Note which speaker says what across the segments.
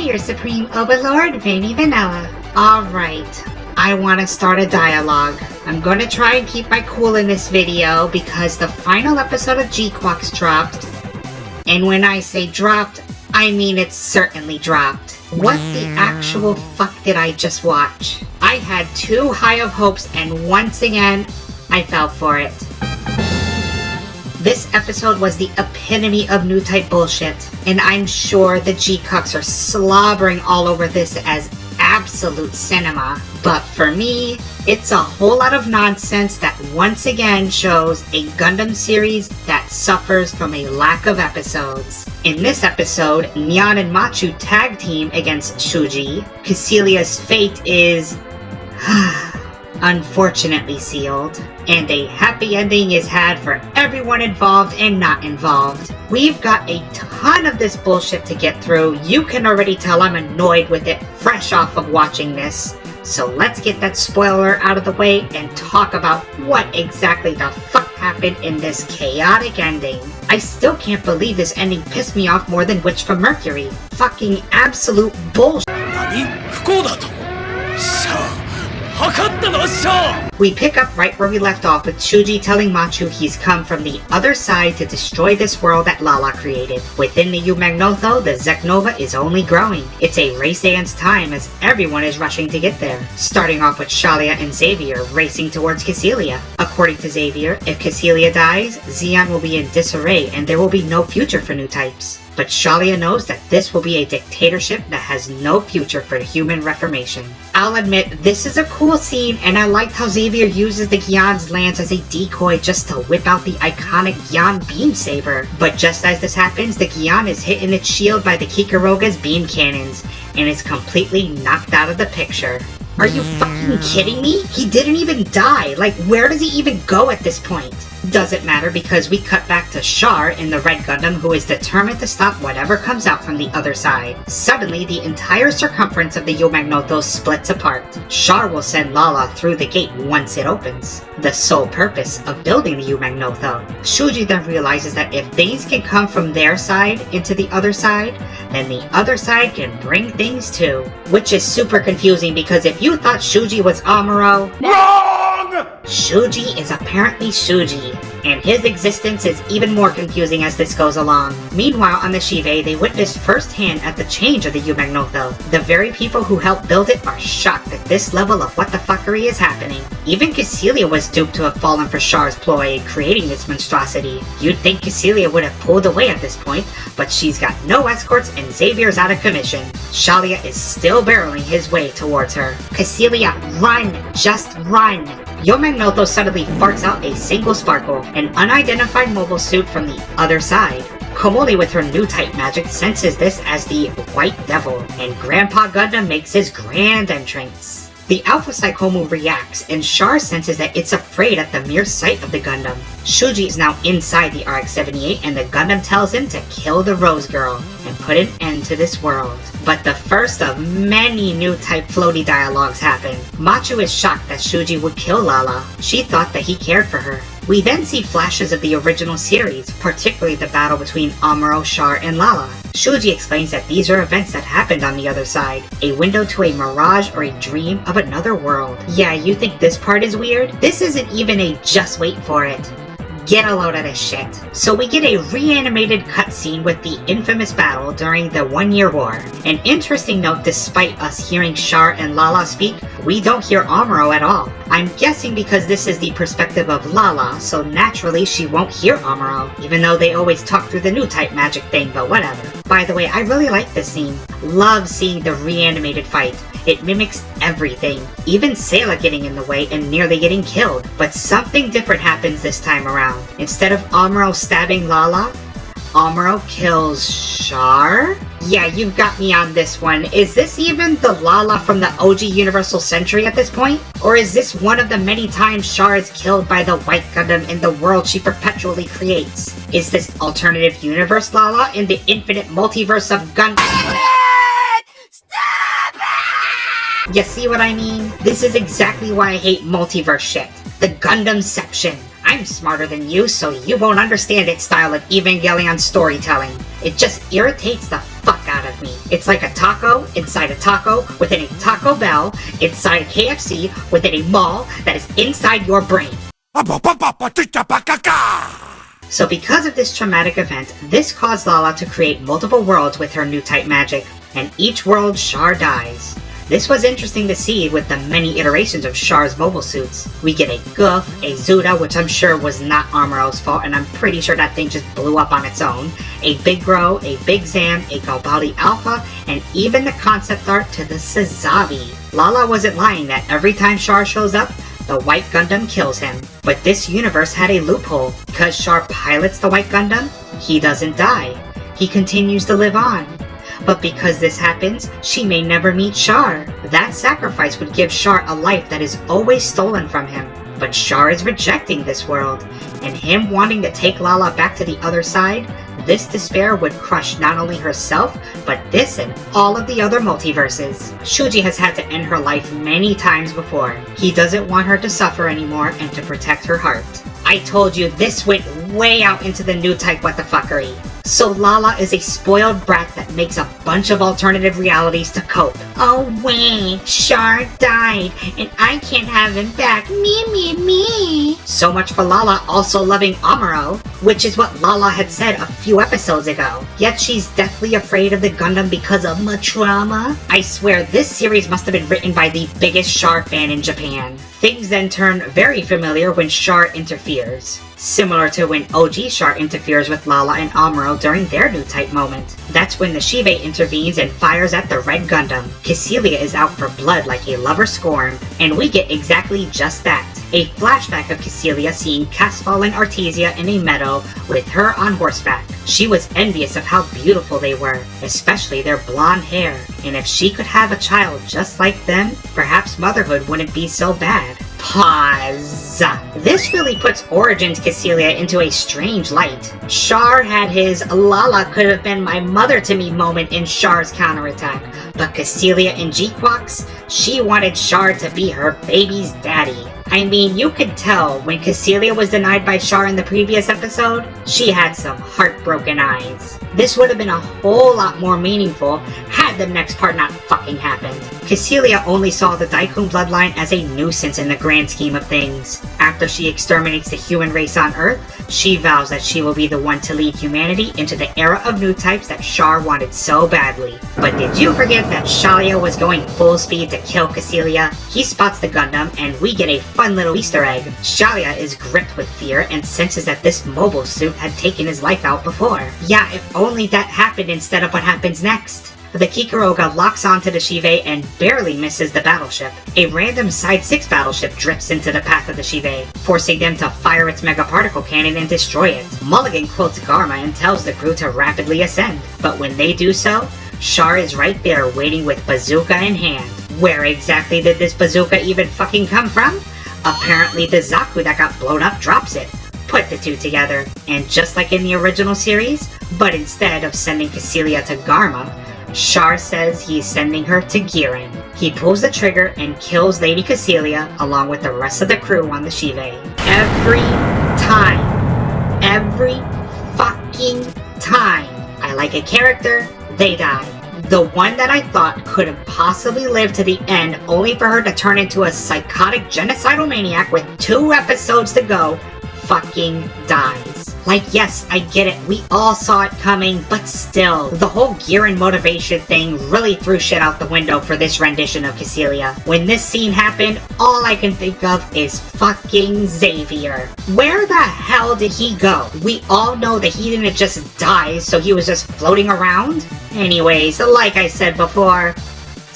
Speaker 1: your Supreme Overlord, Veiny Vanilla. Alright, I want to start a dialogue. I'm going to try and keep my cool in this video because the final episode of GQuuuuuuX dropped. And when I say dropped, I mean it certainly dropped. What the actual fuck did I just watch? I had too high of hopes and once again, I fell for it. This episode was the epitome of new type bullshit, and I'm sure the GQuuuuuuX are slobbering all over this as absolute cinema. But for me, it's a whole lot of nonsense that once again shows a Gundam series that suffers from a lack of episodes. In this episode, Nyan and Machu tag team against Shuji. Kycilia's fate is unfortunately sealed, and a happy ending is had for everyone involved and not involved. We've got a ton of this bullshit to get through. You can already tell I'm annoyed with it fresh off of watching this. So let's get that spoiler out of the way and talk about what exactly the fuck happened in this chaotic ending. I still can't believe this ending pissed me off more than Witch from Mercury. Fucking absolute bullshit. We pick up right where we left off with Shuji telling Machu he's come from the other side to destroy this world that Lalah created. Within the Umagnotho, the Zeknova is only growing. It's a race against time as everyone is rushing to get there. Starting off with Kycilia and Xavier racing towards Kycilia. According to Xavier, if Kycilia dies, Zeon will be in disarray and there will be no future for new types. But Kycilia knows that this will be a dictatorship that has no future for human reformation. I'll admit, this is a cool scene, and I liked how Xavier uses the Gyan's lance as a decoy just to whip out the iconic Gyan beam saber. But just as this happens, the Gyan is hit in its shield by the Kikaroga's beam cannons, and is completely knocked out of the picture. Are you fucking kidding me? He didn't even die. Like, where does he even go at this point? Doesn't matter because we cut back to Char in the Red Gundam, who is determined to stop whatever comes out from the other side. Suddenly, the entire circumference of the Umagnotho splits apart. Char will send Lalah through the gate once it opens. The sole purpose of building the Umagnotho. Shuji then realizes that if things can come from their side into the other side, then the other side can bring things too. Which is super confusing because if you thought Shuji was Amuro, wrong! Shuji is apparently Shuji, and his existence is even more confusing as this goes along. Meanwhile, on the Shive, they witness firsthand at the change of the Umagnotho. The very people who helped build it are shocked at this level of what the fuckery is happening. Even Kycilia was duped to have fallen for Char's ploy in creating this monstrosity. You'd think Kycilia would have pulled away at this point, but she's got no escorts and Xavier's out of commission. Kycilia is still barreling his way towards her. Kycilia, run! Just run! Umagnotho suddenly farts out a single sparkle, an unidentified mobile suit from the other side. Komoli with her new type magic senses this as the White Devil, and Grandpa Gundam makes his grand entrance. The Alpha Psychomu reacts, and Char senses that it's afraid at the mere sight of the Gundam. Shuji is now inside the RX-78, and the Gundam tells him to kill the Rose Girl and put an end to this world. But the first of many new type floaty dialogues happen. Machu is shocked that Shuji would kill Lalah. She thought that he cared for her. We then see flashes of the original series, particularly the battle between Amuro, Char, and Lalah. Shuji explains that these are events that happened on the other side, a window to a mirage or a dream of another world. Yeah, you think this part is weird? This isn't even a just wait for it. Get a load of this shit. So we get a reanimated cutscene with the infamous battle during the 1 Year War. An interesting note, despite us hearing Char and Lalah speak, we don't hear Amuro at all. I'm guessing because this is the perspective of Lalah, so naturally she won't hear Amuro, even though they always talk through the new type magic thing, but whatever. By the way, I really like this scene. Love seeing the reanimated fight. It mimics everything, even Sayla getting in the way and nearly getting killed. But something different happens this time around. Instead of Amuro stabbing Lalah, Amuro kills Char? Yeah, you've got me on this one. Is this even the Lalah from the OG Universal Century at this point? Or is this one of the many times Char is killed by the White Gundam in the world she perpetually creates? Is this alternative universe Lalah in the infinite multiverse of Gundam? You see what I mean? This is exactly why I hate multiverse shit. The Gundamception. I'm smarter than you, so you won't understand its style of Evangelion storytelling. It just irritates the fuck out of me. me. It's like a taco inside a taco within a Taco Bell inside a KFC within a mall that is inside your brain. So because of this traumatic event, this caused Lalah to create multiple worlds with her new type magic, and each world Char dies. This was interesting to see with the many iterations of Char's mobile suits. We get a Goof, a Zuda, which I'm sure was not Amuro's fault, and I'm pretty sure that thing just blew up on its own, a Big Bro, a Big Zam, a Galbali Alpha, and even the concept art to the Sazabi. Lalah wasn't lying that every time Char shows up, the White Gundam kills him. But this universe had a loophole. Because Char pilots the White Gundam, he doesn't die. He continues to live on. But because this happens, she may never meet Char. That sacrifice would give Char a life that is always stolen from him. But Char is rejecting this world, and him wanting to take Lalah back to the other side, this despair would crush not only herself, but this and all of the other multiverses. Shuji has had to end her life many times before. He doesn't want her to suffer anymore and to protect her heart. I told you this went way out into the new type what the fuckery. So Lalah is a spoiled brat that makes a bunch of alternative realities to cope. Oh wait, Char died, and I can't have him back. Me. So much for Lalah also loving Amuro, which is what Lalah had said a few episodes ago. Yet she's deathly afraid of the Gundam because of my trauma. I swear this series must have been written by the biggest Char fan in Japan. Things then turn very familiar when Char interferes. Similar to when OG Char interferes with Lalah and Amuro during their new type moment. That's when the Shive intervenes and fires at the Red Gundam. Kycilia is out for blood like a lover scorned, and we get exactly just that. A flashback of Kycilia seeing Casfall and Artesia in a meadow with her on horseback. She was envious of how beautiful they were, especially their blonde hair, and if she could have a child just like them, perhaps motherhood wouldn't be so bad. Pause. This really puts Origins Kycilia into a strange light. Char had his Lalah could have been my mother to me moment in Char's counterattack, but Kycilia in GQuuuuuuX, she wanted Char to be her baby's daddy. I mean, you could tell when Kycilia was denied by Char in the previous episode, she had some heartbroken eyes. This would have been a whole lot more meaningful had the next part not fucking happened. Kycilia only saw the Daikun bloodline as a nuisance in the grand scheme of things. After she exterminates the human race on Earth, she vows that she will be the one to lead humanity into the era of new types that Char wanted so badly. But did you forget that Shalia was going full speed to kill Kycilia? He spots the Gundam, and we get a fun little Easter egg. Shalia is gripped with fear and senses that this mobile suit had taken his life out before. Yeah, if only that happened instead of what happens next. The Kikuroga locks onto the Shive and barely misses the battleship. A random Side 6 battleship drifts into the path of the Shive, forcing them to fire its mega particle cannon and destroy it. Mulligan quotes Garma and tells the crew to rapidly ascend, but when they do so, Char is right there waiting with bazooka in hand. Where exactly did this bazooka even fucking come from? Apparently the Zaku that got blown up drops it. Put the two together, and just like in the original series, but instead of sending Kycilia to Garma, Char says he's sending her to Giran. He pulls the trigger and kills Lady Kycilia along with the rest of the crew on the Shive. Every time. Every fucking time I like a character, they die. The one that I thought could have possibly lived to the end only for her to turn into a psychotic genocidal maniac with 2 episodes to go fucking dies. Like, yes, I get it, we all saw it coming, but still, the whole Giran motivation thing really threw shit out the window for this rendition of Kycilia. When this scene happened, all I can think of is fucking Xavier. Where the hell did he go? We all know that he didn't just die, so he was just floating around? Anyways, like I said before,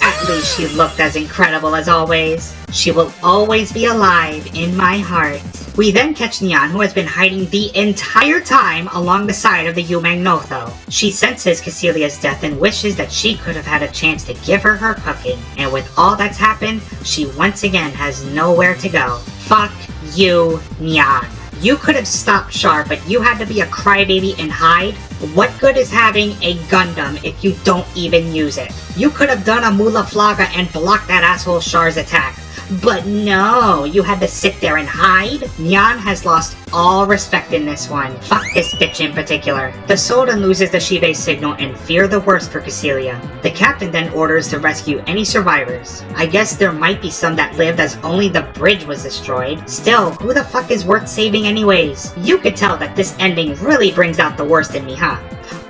Speaker 1: at least she looked as incredible as always. She will always be alive in my heart. We then catch Nyan, who has been hiding the entire time along the side of the Umagnotho. She senses Kycilia's death and wishes that she could have had a chance to give her her cooking. And with all that's happened, she once again has nowhere to go. Fuck you, Nyan. You could have stopped Char, but you had to be a crybaby and hide? What good is having a Gundam if you don't even use it? You could have done a Mula Flaga and blocked that asshole Char's attack. But no, you had to sit there and hide? Nyan has lost all respect in this one. Fuck this bitch in particular. The Soldan loses the Shive signal and fear the worst for Kycilia. The captain then orders to rescue any survivors. I guess there might be some that lived as only the bridge was destroyed. Still, who the fuck is worth saving anyways? You could tell that this ending really brings out the worst in me, huh?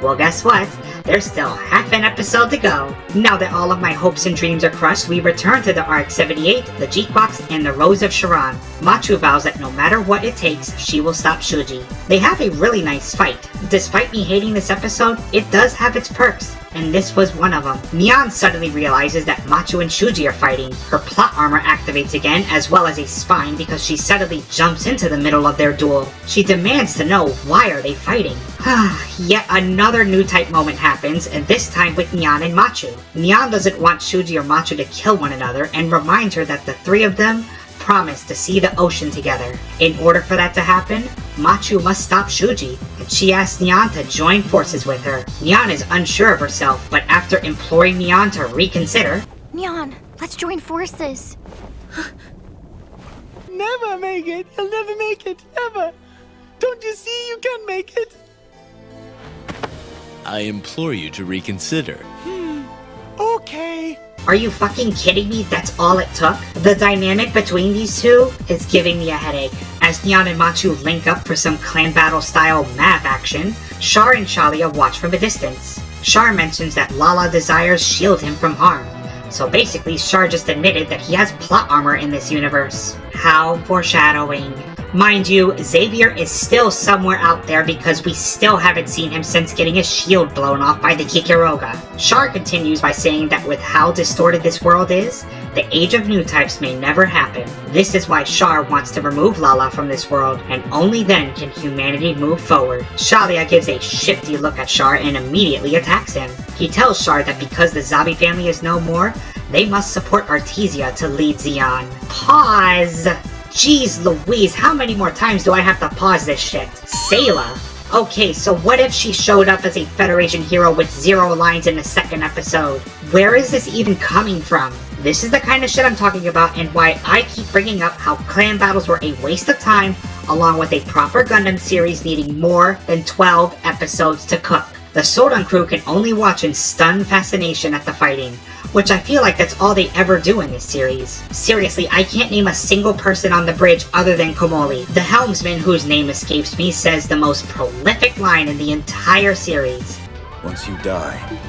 Speaker 1: Well, guess what? There's still half an episode to go. Now that all of my hopes and dreams are crushed, we return to the Arc 78, the GQuuuuuuX, and the Rose of Sharon. Machu vows that no matter what it takes, she will stop Shuji. They have a really nice fight. Despite me hating this episode, it does have its perks, and this was one of them. Nyan suddenly realizes that Machu and Shuji are fighting. Her plot armor activates again, as well as a spine, because she suddenly jumps into the middle of their duel. She demands to know why are they fighting. Yet another new type moment happens, and this time with Nyan and Machu. Nyan doesn't want Shuji or Machu to kill one another, and reminds her that the three of them promised to see the ocean together. In order for that to happen, Machu must stop Shuji, and she asks Nyan to join forces with her. Nyan is unsure of herself, but after imploring Nyan to reconsider,
Speaker 2: Nyan, let's join forces.
Speaker 3: Never make it! You'll never make it! Ever! Don't you see you can make it?
Speaker 4: I implore you to reconsider.
Speaker 3: Okay.
Speaker 1: are you fucking kidding me? That's all it took? The dynamic between these two is giving me a headache. As Nyan and Machu link up for some clan battle style math action, Char and Kycilia watch from a distance. Char mentions that Lalah desires shield him from harm. So basically, Char just admitted that he has plot armor in this universe. How foreshadowing. Mind you, Xavier is still somewhere out there because we still haven't seen him since getting his shield blown off by the Kikiryoga. Char continues by saying that with how distorted this world is, the age of new types may never happen. This is why Char wants to remove Lalah from this world, and only then can humanity move forward. Kycilia gives a shifty look at Char and immediately attacks him. He tells Char that because the Zabi family is no more, they must support Artesia to lead Zeon. Pause! Jeez Louise, how many more times do I have to pause this shit? Sayla? Okay, so what if she showed up as a Federation hero with 0 lines in the second episode? Where is this even coming from? This is the kind of shit I'm talking about and why I keep bringing up how clan battles were a waste of time, along with a proper Gundam series needing more than 12 episodes to cook. The Soldan crew can only watch in stunned fascination at the fighting, which I feel like that's all they ever do in this series. Seriously, I can't name a single person on the bridge other than Komoli. The helmsman, whose name escapes me, says the most prolific line in the entire series.
Speaker 5: Once you die,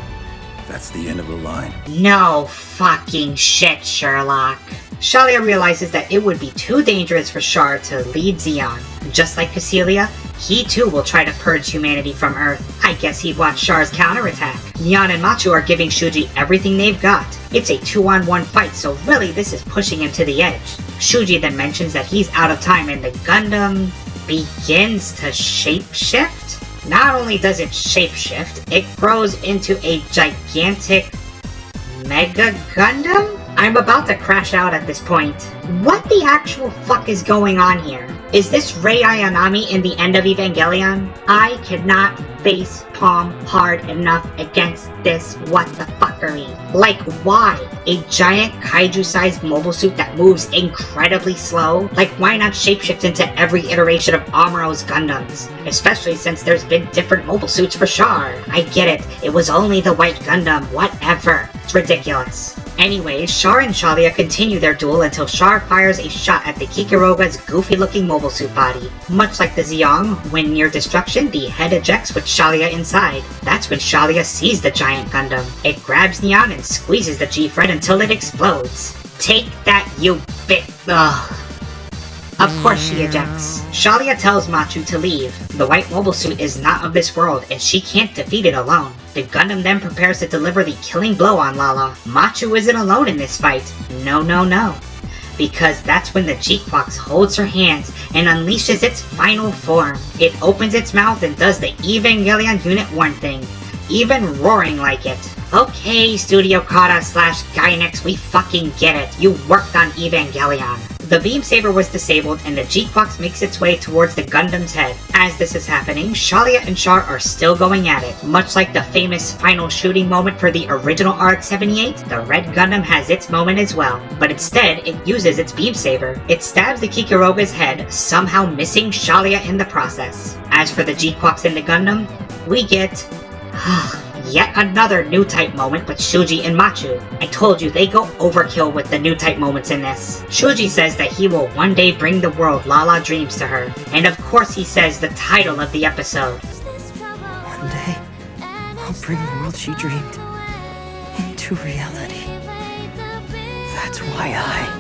Speaker 5: that's the end of the line.
Speaker 1: No fucking shit, Sherlock. Kycilia realizes that it would be too dangerous for Char to lead Zeon. Just like Kycilia, he too will try to purge humanity from Earth. I guess he'd want Char's counterattack. Nyan and Machu are giving Shuji everything they've got. It's a 2-on-1 fight, so really this is pushing him to the edge. Shuji then mentions that he's out of time and the Gundam begins to shapeshift? Not only does it shapeshift, it grows into a gigantic Mega Gundam? I'm about to crash out at this point. What the actual fuck is going on here? Is this Rei Ayanami in the end of Evangelion? I cannot face palm hard enough against this what the fuckery. Like, why? A giant kaiju-sized mobile suit that moves incredibly slow? Like, why not shapeshift into every iteration of Amuro's Gundams? Especially since there's been different mobile suits for Char. I get it, it was only the white Gundam, whatever. It's ridiculous. Anyways, Char and Kycilia continue their duel until Char fires a shot at the Kikiryoga's goofy-looking mobile suit body. Much like the Zeong, when near destruction, the head ejects with Kycilia inside. That's when Kycilia sees the giant Gundam. It grabs Nyan and squeezes the G-Fred until it explodes. Take that, you bit... Ugh. Of course she ejects. Kycilia tells Machu to leave. The white mobile suit is not of this world, and she can't defeat it alone. The Gundam then prepares to deliver the killing blow on Lalah. Machu isn't alone in this fight. No, no, no. Because that's when the GQuuuuuuX holds her hands and unleashes its final form. It opens its mouth and does the Evangelion Unit 1 thing, even roaring like it. Okay, Studio Kata / Gainax, we fucking get it. You worked on Evangelion. The beam saber was disabled and the GQuuuuuuX makes its way towards the Gundam's head. As this is happening, Kycilia and Char are still going at it. Much like the famous final shooting moment for the original RX-78, the Red Gundam has its moment as well, but instead it uses its beam saber. It stabs the Kikuroga's head, somehow missing Kycilia in the process. As for the GQuuuuuuX in the Gundam, we get yet another new type moment with Shuji and Machu. I told you they go overkill with the new type moments in this. Shuji says that he will one day bring the world Lalah dreams to her, and of course he says the title of the episode.
Speaker 6: One day, I'll bring the world she dreamed into reality. That's why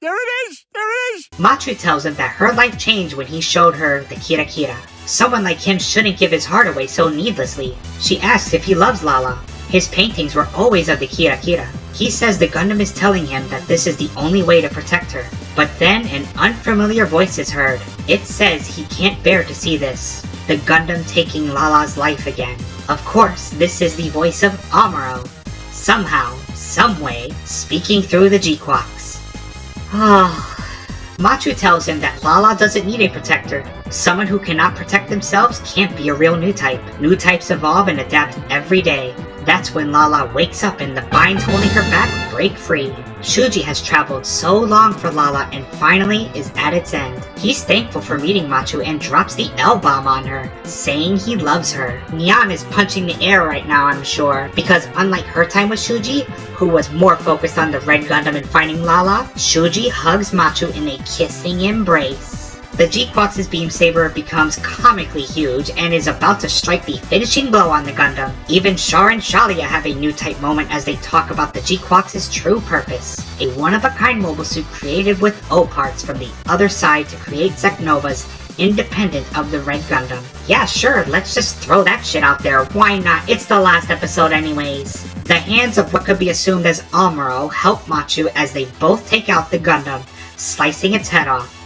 Speaker 3: There it is! There it is!
Speaker 1: Machu tells him that her life changed when he showed her the Kira Kira. Someone like him shouldn't give his heart away so needlessly. She asks if he loves Lalah. His paintings were always of the Kira Kira. He says the Gundam is telling him that this is the only way to protect her. But then an unfamiliar voice is heard. It says he can't bear to see this. The Gundam taking Lalah's life again. Of course, this is the voice of Amuro. Somehow, someway, speaking through the GQuuuuuuX. Machu tells him that Lalah doesn't need a protector. Someone who cannot protect themselves can't be a real new type. New types evolve and adapt every day. That's when Lalah wakes up and the binds holding her back break free. Shuji has traveled so long for Lalah and finally is at its end. He's thankful for meeting Machu and drops the L-bomb on her, saying he loves her. Nyan is punching the air right now, I'm sure, because unlike her time with Shuji, who was more focused on the Red Gundam and finding Lalah, Shuji hugs Machu in a kissing embrace. The GQuuuuuuX's beam saber becomes comically huge and is about to strike the finishing blow on the Gundam. Even Char and Kycilia have a new type moment as they talk about the GQuuuuuuX's true purpose. A one-of-a-kind mobile suit created with O parts from the other side to create Zeknovas independent of the Red Gundam. Yeah, sure, let's just throw that shit out there. Why not? It's the last episode anyways. The hands of what could be assumed as Amuro help Machu as they both take out the Gundam, slicing its head off.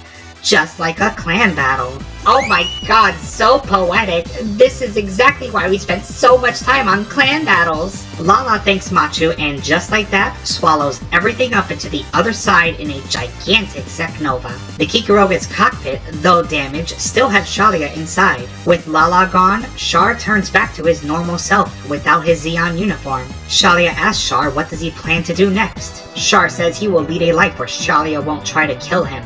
Speaker 1: Just like a clan battle. Oh my god, so poetic. This is exactly why we spent so much time on clan battles. Lalah thanks Machu and just like that, swallows everything up into the other side in a gigantic Zeknova. The Kikuroga's cockpit, though damaged, still has Kycilia inside. With Lalah gone, Char turns back to his normal self without his Zeon uniform. Kycilia asks Char what does he plan to do next. Char says he will lead a life where Kycilia won't try to kill him.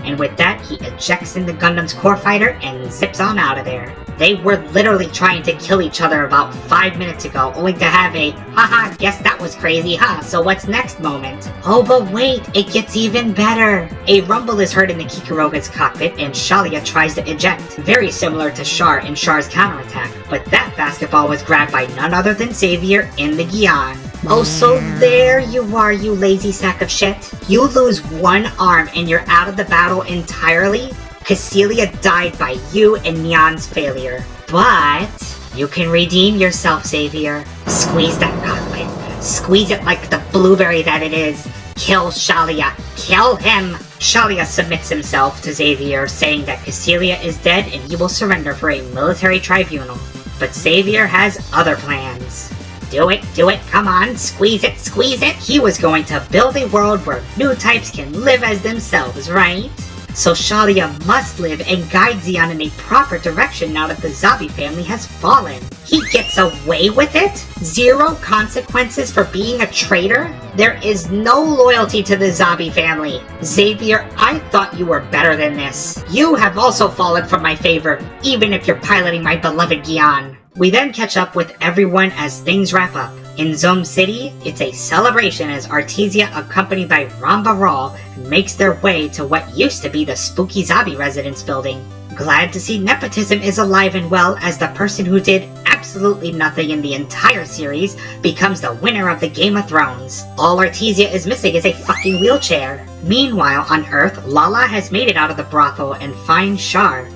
Speaker 1: And with that, he ejects in the Gundam's core fighter and zips on out of there. They were literally trying to kill each other about 5 minutes ago, only to have a, haha, guess that was crazy, huh, so what's next moment. Oh, but wait, it gets even better. A rumble is heard in the Kikuroga's cockpit and Kycilia tries to eject, very similar to Char in Char's counterattack, but that basketball was grabbed by none other than Xavier in the Gion. Oh, so there you are, you lazy sack of shit. You lose one arm and you're out of the battle entirely? Kycilia died by you and Nyan's failure. But you can redeem yourself, Xavier. Squeeze that cockpit. Squeeze it like the blueberry that it is. Kill Kycilia. Kill him! Kycilia submits himself to Xavier, saying that Kycilia is dead and he will surrender for a military tribunal. But Xavier has other plans. Do it, come on, squeeze it, squeeze it! He was going to build a world where new types can live as themselves, right? So Kycilia must live and guide Zeon in a proper direction now that the Zabi family has fallen. He gets away with it? 0 consequences for being a traitor? There is no loyalty to the Zabi family. Xavier, I thought you were better than this. You have also fallen from my favor, even if you're piloting my beloved Gion. We then catch up with everyone as things wrap up. In Zom City, it's a celebration as Artesia, accompanied by Ramba Raw, makes their way to what used to be the spooky Zabi residence building. Glad to see nepotism is alive and well as the person who did absolutely nothing in the entire series becomes the winner of the Game of Thrones. All Artesia is missing is a fucking wheelchair. Meanwhile, on Earth, Lalah has made it out of the brothel and finds Char.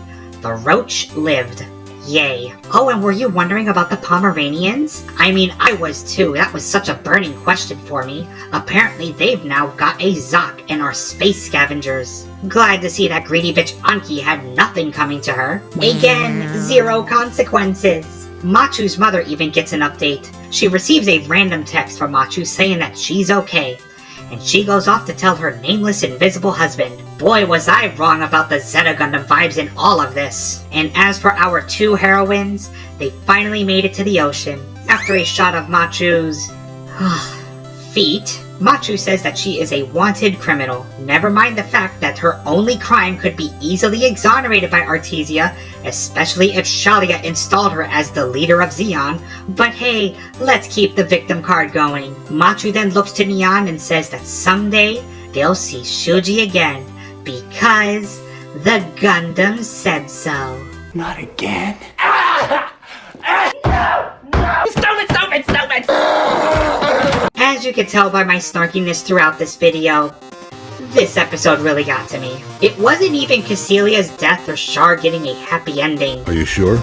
Speaker 1: The roach lived. Yay. Oh, and were you wondering about the Pomeranians? I mean, I was too. That was such a burning question for me. Apparently, they've now got a Zok and are space scavengers. Glad to see that greedy bitch Anki had nothing coming to her. Again, 0 consequences. Machu's mother even gets an update. She receives a random text from Machu saying that she's okay. and she goes off to tell her nameless invisible husband. Boy, was I wrong about the Zeta Gundam vibes in all of this. And as for our two heroines, they finally made it to the ocean. After a shot of Machu's feet, Machu says that she is a wanted criminal. Never mind the fact that her only crime could be easily exonerated by Artesia, especially if Kycilia installed her as the leader of Zeon. But hey, let's keep the victim card going. Machu then looks to Neon and says that someday they'll see Shuji again, because the Gundam said so.
Speaker 3: Not again.
Speaker 1: As you can tell by my snarkiness throughout this video, this episode really got to me. It wasn't even Kycilia's death or Char getting a happy ending.
Speaker 5: Are you sure?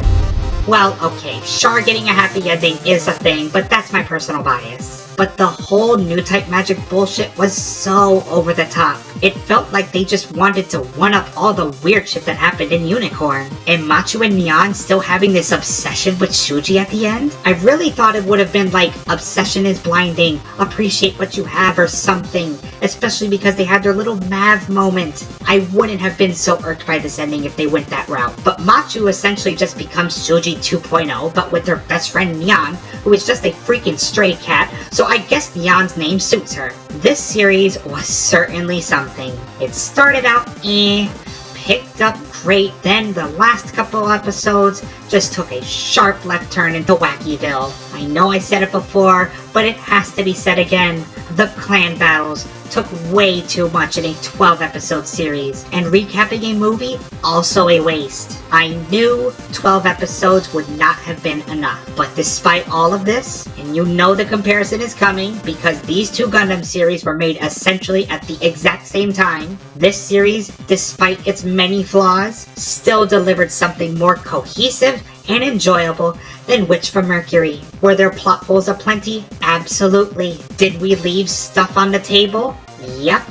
Speaker 1: Well, okay, Char getting a happy ending is a thing, but that's my personal bias. But the whole new type magic bullshit was so over the top. It felt like they just wanted to one-up all the weird shit that happened in Unicorn. And Machu and Neon still having this obsession with Shuji at the end? I really thought it would have been like, obsession is blinding, appreciate what you have or something. Especially because they had their little Mav moment. I wouldn't have been so irked by this ending if they went that route. But Machu essentially just becomes Shuji 2.0, but with her best friend Neon, who is just a freaking stray cat, so I guess Neon's name suits her. This series was certainly something. It started out picked up great, then the last couple episodes just took a sharp left turn into Wackyville. I know I said it before, but it has to be said again. The clan battles took way too much in a 12-episode series, and recapping a movie, also a waste. I knew 12 episodes would not have been enough, but despite all of this, and you know the comparison is coming because these two Gundam series were made essentially at the exact same time, this series, despite its many flaws, still delivered something more cohesive and enjoyable than Witch from Mercury. Were there plot holes aplenty? Absolutely. Did we leave stuff on the table? Yep.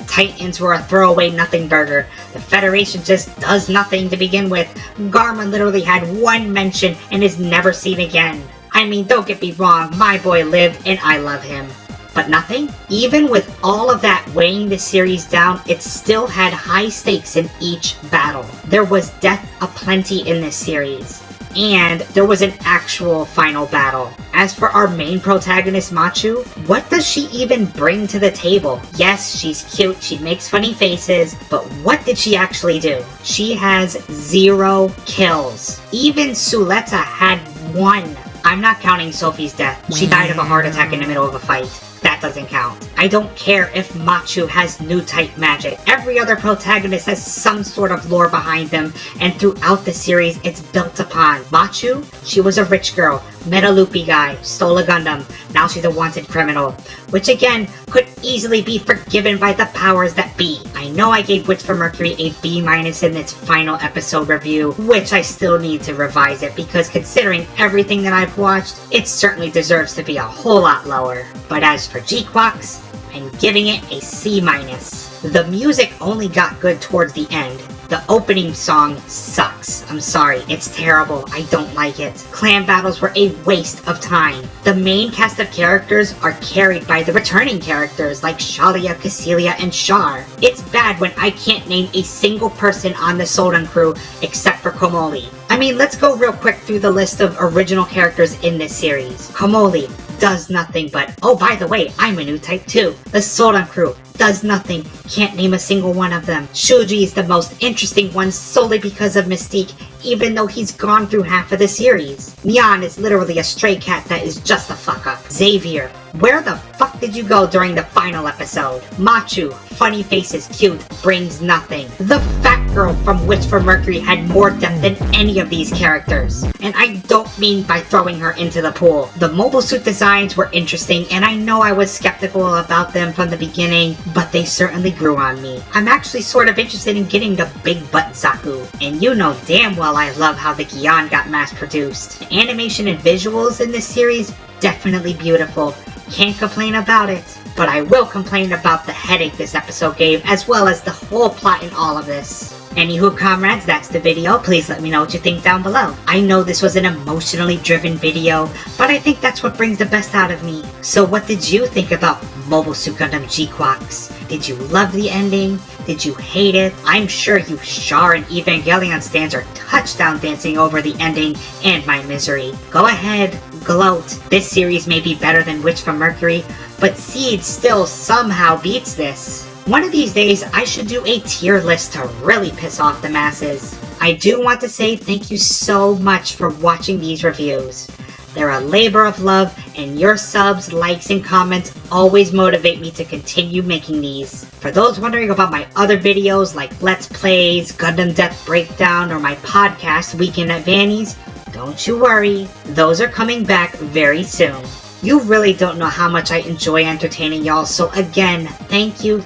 Speaker 1: Titans were a throwaway nothing burger. The Federation just does nothing to begin with. Garma literally had one mention and is never seen again. I mean, don't get me wrong, my boy lived and I love him. But nothing? Even with all of that weighing the series down, it still had high stakes in each battle. There was death aplenty in this series. And there was an actual final battle. As for our main protagonist, Machu, what does she even bring to the table? Yes, she's cute, she makes funny faces, but what did she actually do? She has 0 kills. Even Suletta had 1. I'm not counting Sophie's death. She died of a heart attack in the middle of a fight. That doesn't count. I don't care if Machu has new type magic. Every other protagonist has some sort of lore behind them, and throughout the series, it's built upon. Machu, she was a rich girl, met a loopy guy, stole a Gundam, now she's a wanted criminal, which again, could easily be forgiven by the powers that be. I know I gave Witch from Mercury a B- in its final episode review, which I still need to revise it, because considering everything that I've watched, it certainly deserves to be a whole lot lower. But as for GQuuuuuuX, I'm giving it a C-. The music only got good towards the end. The opening song sucks. I'm sorry, it's terrible. I don't like it. Clan battles were a waste of time. The main cast of characters are carried by the returning characters like Kycilia, Kycilia, and Char. It's bad when I can't name a single person on the Soldan crew except for Komoli. I mean, let's go real quick through the list of original characters in this series. Komoli does nothing but, oh, by the way, I'm a new type too. The Soldan crew does nothing, can't name a single one of them. Shuji is the most interesting one solely because of Mystique, even though he's gone through half of the series. Neon is literally a stray cat that is just a fuck up. Xavier, where the fuck did you go during the final episode? Machu, funny faces, cute, brings nothing. The fat girl from Witch from Mercury had more depth than any of these characters. And I don't mean by throwing her into the pool. The mobile suit designs were interesting, and I know I was skeptical about them from the beginning, but they certainly grew on me. I'm actually sort of interested in getting the big butt Zaku, and you know damn well I love how the Gion got mass produced. The animation and visuals in this series, definitely beautiful. Can't complain about it. But I will complain about the headache this episode gave, as well as the whole plot in all of this. Anywho, comrades, that's the video. Please let me know what you think down below. I know this was an emotionally driven video, but I think that's what brings the best out of me. So what did you think about Mobile Suit Gundam GQuuuuuuX. Did you love the ending? Did you hate it? I'm sure you Char and Evangelion stands are touchdown dancing over the ending and my misery. Go ahead, gloat. This series may be better than Witch from Mercury, but Seed still somehow beats this. One of these days, I should do a tier list to really piss off the masses. I do want to say thank you so much for watching these reviews. They're a labor of love, and your subs, likes, and comments always motivate me to continue making these. For those wondering about my other videos like Let's Plays, Gundam Death Breakdown, or my podcast, Weekend at Vanny's, don't you worry, those are coming back very soon. You really don't know how much I enjoy entertaining y'all, so again, thank you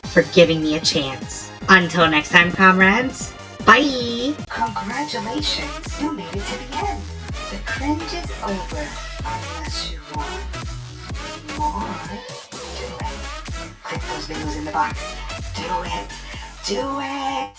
Speaker 1: for giving me a chance. Until next time, comrades, bye!
Speaker 7: Congratulations, you made it to the end. The cringe is over, unless you want more. Do it. Click those videos in the box. Do it. Do it!